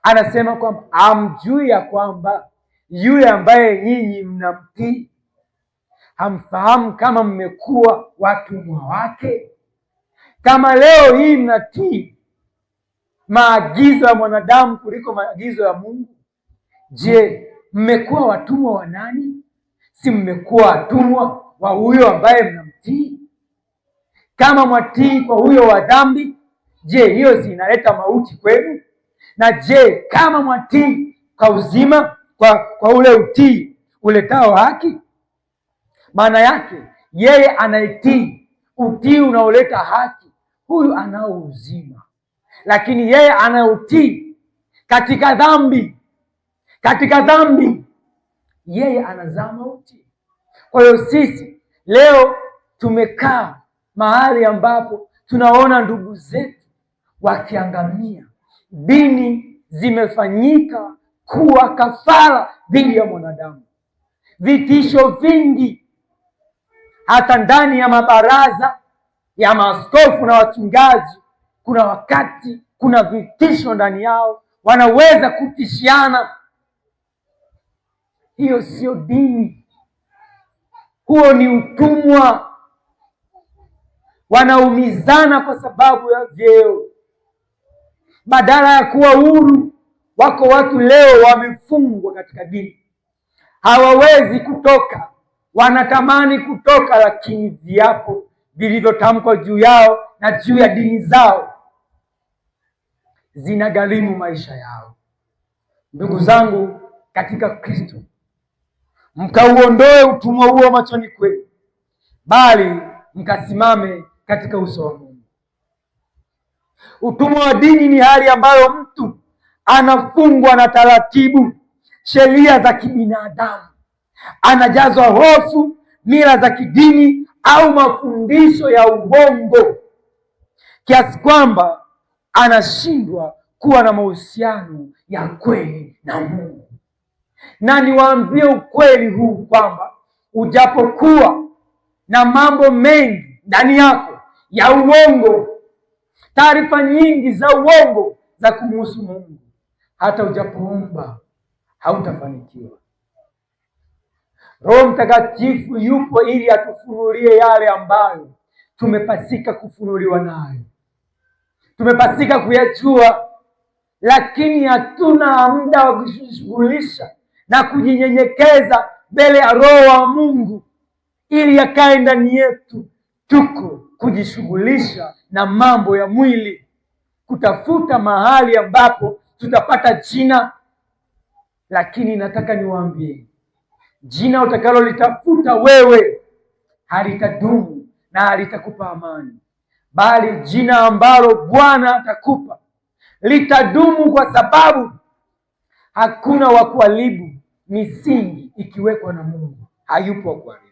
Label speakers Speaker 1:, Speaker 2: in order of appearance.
Speaker 1: Anasema kwamba hamjui ya kwamba yule ambaye nyinyi mnamtii, hamfahamu kama mmekuwa watumwa wake? Kama leo hii mnatii maagizo ya mwanadamu kuliko maagizo ya Mungu, je, mmekuwa watumwa wa nani? Si mmekuwa watumwa wa huyo ambaye mnamtii? Kama mwatii kwa huyo wa dhambi, je, hiyo si inaleta mauti kwenu? Na je, kama mwatii kwa uzima, kwa ule utii uletao haki? Maana yake yeye anaitii utii unaoleta haki, huyu anao uzima. Lakini yeye anautii katika dhambi, yeye anazaa mauti. Kwa hiyo sisi leo tumekaa mahali ambapo tunaona ndugu zetu wakiangamia. Dini zimefanyika kuwa kafara dhidi ya mwanadamu. Vitisho vingi hata ndani ya mabaraza ya maaskofu na wachungaji, kuna wakati kuna vitisho ndani yao, wanaweza kutishiana. Hiyo sio dini, huo ni utumwa. Wanaumizana kwa sababu ya vyeo badala ya kuwa huru. Wako watu leo wamefungwa katika dini, hawawezi kutoka, wanatamani kutoka, lakini viapo vilivyotamkwa juu yao na juu ya dini zao zinagharimu maisha yao. Ndugu zangu katika Kristo, mkauondoe utumwa huo machoni kwenu, bali mkasimame katika uso wa Mungu. Utumwa wa dini ni hali ambayo mtu anafungwa na taratibu, sheria za kibinadamu, anajazwa hofu, mila za kidini au mafundisho ya uongo, kiasi kwamba anashindwa kuwa na mahusiano ya kweli na Mungu. Na niwaambie ukweli huu kwamba ujapokuwa na mambo mengi ndani yako ya uongo, taarifa nyingi za uongo za kumhusu Mungu, hata ujapoomba hautafanikiwa. Roho Mtakatifu yupo ili atufunulie yale ambayo tumepasika kufunuliwa nayo, tumepasika kuyajua, lakini hatuna muda wa kujishughulisha na kujinyenyekeza mbele ya Roho wa Mungu ili yakae ndani yetu. Tuko kujishughulisha na mambo ya mwili, kutafuta mahali ambapo tutapata jina. Lakini nataka niwaambie, jina utakalolitafuta wewe halitadumu na halitakupa amani, bali jina ambalo Bwana atakupa litadumu, kwa sababu hakuna wa kuharibu misingi ikiwekwa na Mungu. Hayupo wa kuharibu.